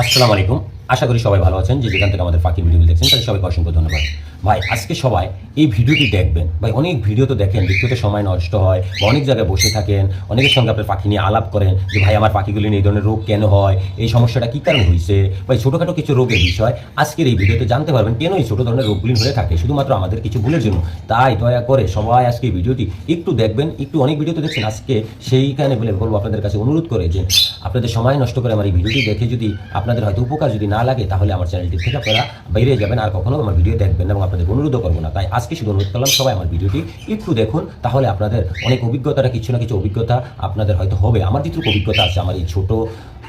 আসসালামু আলাইকুম। আশা করি সবাই ভালো আছেন। যে যেখান থেকে আমাদের পাখির ভিডিও দেখছেন তাদের সবাইকে অসংখ্য ধন্যবাদ। ভাই আজকে সবাই এই ভিডিওটি দেখবেন। ভাই অনেক ভিডিও তো দেখেন, দেখতে সময় নষ্ট হয় বা অনেক জায়গায় বসে থাকেন, অনেকের সঙ্গে আপনার পাখি নিয়ে আলাপ করেন যে ভাই আমার পাখিগুলি নিয়ে এই ধরনের রোগ কেন হয়, এই সমস্যাটা কী কারণে হয়েছে, ভাই ছোটোখাটো কিছু রোগের বিষয় আজকের এই ভিডিওতে জানতে পারবেন কেন এই ছোটো ধরনের রোগগুলি হয়ে থাকে শুধুমাত্র আমাদের কিছু ভুলের জন্য। তাই দয়া করে সবাই আজকে এই ভিডিওটি একটু দেখবেন। একটু অনেক ভিডিও তো দেখছেন, আজকে সেইখানে বলবো আপনাদের কাছে অনুরোধ করে যে আপনাদের সময় নষ্ট করে আমার এই ভিডিওটি দেখে যদি আপনাদের হয়তো উপকার যদি না লাগে তাহলে আমার চ্যানেলটি থেকে আপনারা বেরিয়ে যাবেন, আর কখনো আমার ভিডিও দেখবেন না এবং আপনাদের অনুরোধও করবো না। তাই আজকে শুধু অনুরোধ করলাম সবাই আমার ভিডিওটি একটু দেখুন, তাহলে আপনাদের অনেক অভিজ্ঞতাটা কিছু না কিছু অভিজ্ঞতা আপনাদের হয়তো হবে। আমার যেটুকু অভিজ্ঞতা আছে, আমার এই ছোট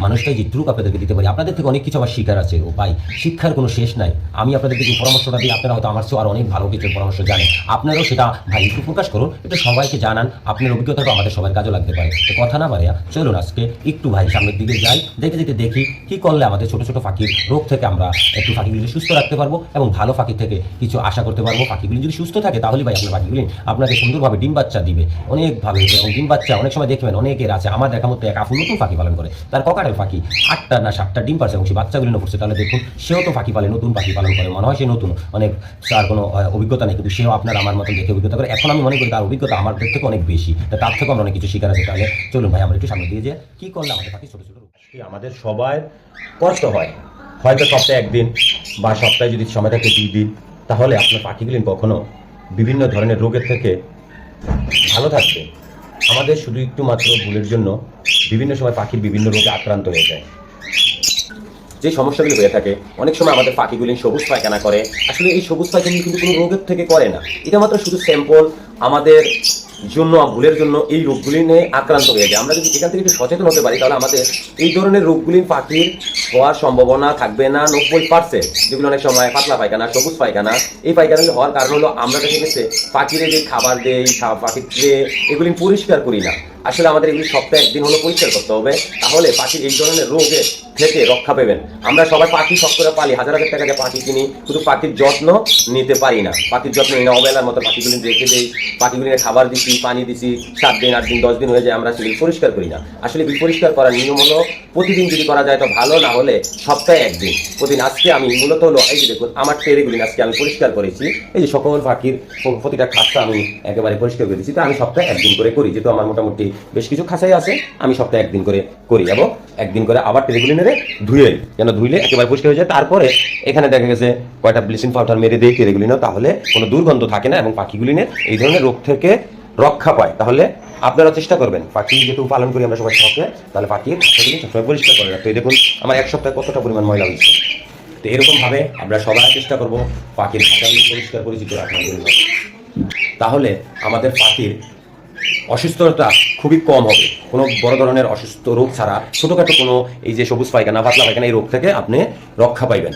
মানুষটাই যেটুকু আপনাদেরকে দিতে পারি, আপনাদের থেকে অনেক কিছু আমার শিকার আছে। ও ভাই শিক্ষার কোনো শেষ নাই। আমি আপনাদের যে পরামর্শটা দিই আপনারা হয়তো আমার চেয়ে আর অনেক ভালো কিছু পরামর্শ জানেন, আপনারাও সেটা ভাই একটু প্রকাশ করুন, একটু সবাইকে জানান, আপনার অভিজ্ঞতাটা আমাদের সবার কাজে লাগতে পারে। তো কথা না বাড়িয়া চলুন আজকে একটু ভাই সামনের দিকে যাই, দেখতে দেখতে দেখি কী করলে আমাদের ছোটো ছোটো পাখির রোগ থেকে আমরা একটু পাখিগুলি সুস্থ রাখতে পারবো এবং ভালো পাখি থেকে কিছু আশা করতে পারবো। পাখিগুলি যদি সুস্থ থাকে তাহলে ভাই আপনার পাখিগুলি আপনাকে সুন্দরভাবে ডিম বাচ্চা দিবে অনেকভাবে। এবং ডিম বাচ্চা অনেক সময় দেখবেন অনেকের আছে, আমার দেখা মতো এক আফু নতুন পাখি পালন করে, তার ককাটেল পাখি 8টা না 7টা ডিম পারছে এবং সেই বাচ্চাগুলি পড়ছে। তাহলে দেখুন সেও তো পাখি পালে, নতুন পাখি পালন করে, মনে হয় সে নতুন, অনেক তার কোনো অভিজ্ঞতা নেই, কিন্তু সেও আপনার আমার মতন দেখে অভিজ্ঞতা করে। এখন আমি মনে করি তার অভিজ্ঞতা আমাদের থেকে অনেক বেশি, তার থেকেও আমরা অনেক কিছু শিকার আছে। তাহলে চলুন ভাই আমরা একটু সামনে দিয়ে যে কী করলে আমাদের পাখি ছোটো ছোটো আমাদের সবাই কষ্ট হয়, হয়তো সপ্তাহে একদিন বা সপ্তাহে যদি সময় থাকে 2 দিন, তাহলে আপনার পাখিগুলি কখনো বিভিন্ন ধরনের রোগের থেকে ভালো থাকবে। আমাদের শুধু একটু মাত্র ভুলের জন্য বিভিন্ন সময় পাখির বিভিন্ন রোগে আক্রান্ত হয়ে যায়। যে সমস্যাগুলি হয়ে থাকে অনেক সময় আমাদের পাখিগুলি সবুজ পায়খানা করে, আসলে এই সবুজ পায়খানাগুলি কিন্তু কোনো রোগের থেকে করে না, এটা মাত্র শুধু স্যাম্পল আমাদের জন্য ভুলের জন্য এই রোগগুলি নিয়ে আক্রান্ত হয়ে যায়। আমরা যদি এখান থেকে একটু সচেতন হতে পারি তাহলে আমাদের এই ধরনের রোগগুলি পাখির হওয়ার সম্ভাবনা থাকবে না 90%। যেগুলো অনেক সময় পাতলা পায়খানা, সবুজ পায়খানা, এই পায়খানাগুলি হওয়ার কারণ হলো আমরা দেখে গেছে পাখির যে খাবার দেই, পাখির এগুলি পরিষ্কার করি না। আসলে আমাদের এগুলি সপ্তাহে একদিন হলো পরিষ্কার করতে হবে, তাহলে পাখির এই ধরনের রোগে থেকে রক্ষা পাবেন। আমরা সবাই পাখি শখ করে পালি, হাজার হাজার টাকা দিয়ে পাখি কিনি, কিন্তু পাখির যত্ন নিতে পারি না। পাখির যত্ন নিই না, অবেলার মতো পাখিগুলি রেখে দেই, পাখিগুলি খাবার দিচ্ছি, পানি দিচ্ছি, 7 দিন 8 দিন 10 দিন হয়ে যায়, আমরা সেগুলি পরিষ্কার করি না। আসলে পরিষ্কার করার নিয়ম হলো প্রতিদিন যদি করা যায় তো ভালো, না হলে সপ্তাহে একদিন প্রতিদিন। আজকে আমি মূলত হলো এই যে দেখুন আমার টেরেগুলি আজকে আমি পরিষ্কার করেছি, এই যে সকল পাখির প্রতিটা খাঁচা আমি একেবারে পরিষ্কার করে দিচ্ছি। তো আমি সপ্তাহে একদিন করে করি, যেহেতু আমার মোটামুটি বেশ কিছু খাঁচাই আছে, আমি সপ্তাহে একদিন করে করি এবং একদিন করে আবার টেরেগুলি নেড়ে ধুয়ে যেন ধুইলে একেবারে পরিষ্কার হয়ে যায়। তারপরে এখানে দেখা গেছে কয়টা ব্লিচিং পাউডার মেরে দিয়ে টেরেগুলি নাও, তাহলে কোনো দুর্গন্ধ থাকে না এবং পাখিগুলি নিয়ে এই ধরনের রোগ থেকে রক্ষা পায়। তাহলে আপনারা চেষ্টা করবেন, পাখি যেহেতু পালন করি আমরা সবাই শখে, তাহলে পাখির খাঁচাগুলি সবসময় পরিষ্কার করে রাখতে। দেখুন আমার এক সপ্তাহে কতটা পরিমাণ ময়লা হয়েছে। তো এরকমভাবে আমরা সবাই চেষ্টা করবো পাখির খাঁচাগুলি পরিষ্কার পরিচিত রাখার জন্য, তাহলে আমাদের পাখির অসুস্থতা খুবই কম হবে। কোনো বড় ধরনের অসুস্থ রোগ ছাড়া ছোটোখাটো কোনো এই যে সবুজ পায়খানা, পাতলা পায়খানা, এই রোগ থেকে আপনি রক্ষা পাইবেন।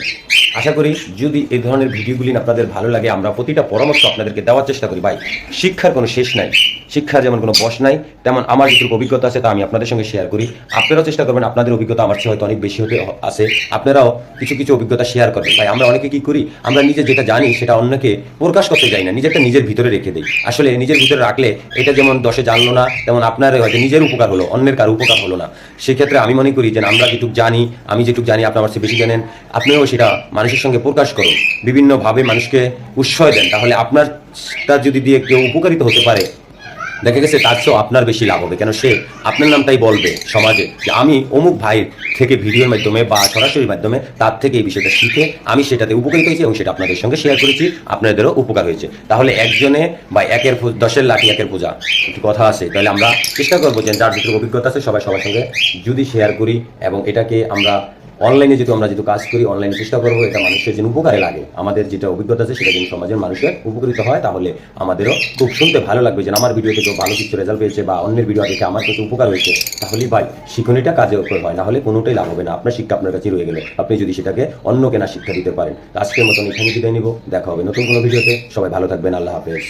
আশা করি যদি এই ধরনের ভিডিওগুলি আপনাদের ভালো লাগে, আমরা প্রতিটা পরামর্শ আপনাদেরকে দেওয়ার চেষ্টা করি। ভাই শিক্ষার কোনো শেষ নাই, শিক্ষার যেমন কোনো বশ নাই, তেমন আমার যেটুকু অভিজ্ঞতা আছে তা আমি আপনাদের সঙ্গে শেয়ার করি। আপনারাও চেষ্টা করবেন, আপনাদের অভিজ্ঞতা আমার চেয়ে হয়তো অনেক বেশি হতে আছে, আপনারাও কিছু কিছু অভিজ্ঞতা শেয়ার করবেন। ভাই আমরা অনেকে কী করি, আমরা নিজে যেটা জানি সেটা অন্যকে প্রকাশ করতে যাই না, নিজেরটা নিজের ভিতরে রেখে দিই। আসলে নিজের ভিতরে রাখলে এটা যেমন 10-এ জানলো না, তেমন আপনার হয়তো নিজের উপকার হলো, অন্যের কারো উপকার হলো না। সেক্ষেত্রে আমি মনে করি যে আমরা যেটুকু জানি, আমি যেটুকু জানি আপনার আমার চেয়ে বেশি জানেন, আপনিও সেটা মানুষের সঙ্গে প্রকাশ করুন, বিভিন্নভাবে মানুষকে উৎসাহ দেন, তাহলে আপনার তার যদি দিয়ে কেউ উপকারিত হতে পারে, দেখা গেছে তার চেয়েও আপনার বেশি লাভ হবে। কেন সে আপনার নামটাই বলবে সমাজে যে আমি অমুক ভাইয়ের থেকে ভিডিওর মাধ্যমে বা সরাসরি মাধ্যমে তার থেকে এই বিষয়টা শিখে আমি সেটাতে উপকৃত হয়েছি এবং সেটা আপনাদের সঙ্গে শেয়ার করেছি, আপনাদেরও উপকার হয়েছে। তাহলে একজনে বা 10-এর লাঠি 1-এর পূজা একটু কথা আছে। তাহলে আমরা চেষ্টা করবো যে যার যেটুকু অভিজ্ঞতা আছে সবাই সবার সঙ্গে যদি শেয়ার করি এবং এটাকে আমরা অনলাইনে যেহেতু আমরা যেহেতু কাজ করি, অনলাইনে চেষ্টা করবো এটা মানুষের যেন উপকারে লাগে, আমাদের যেটা অভিজ্ঞতা আছে সেটা যেন সমাজের মানুষের উপকৃত হয়, তাহলে আমাদেরও খুব শুনতে ভালো লাগবে যে আমার ভিডিও থেকে ভালো কিছু রেজাল্ট পেয়েছে বা অন্যের ভিডিও দেখে আমার কিছু উপকার হয়েছে। তাহলেই ভাই শিক্ষণীয়টা কাজে উপর হয়, না হলে কোনোটাই লাভ হবে না। আপনার শিক্ষা আপনার কাছে রয়ে গেল, আপনি যদি সেটাকে অন্যকে না শিক্ষা দিতে পারেন। আজকের মতন এখানে বিদায় নিব, দেখা হবে নতুন কোনো ভিডিওতে। সবাই ভালো থাকবেন, আল্লাহ হাফেজ।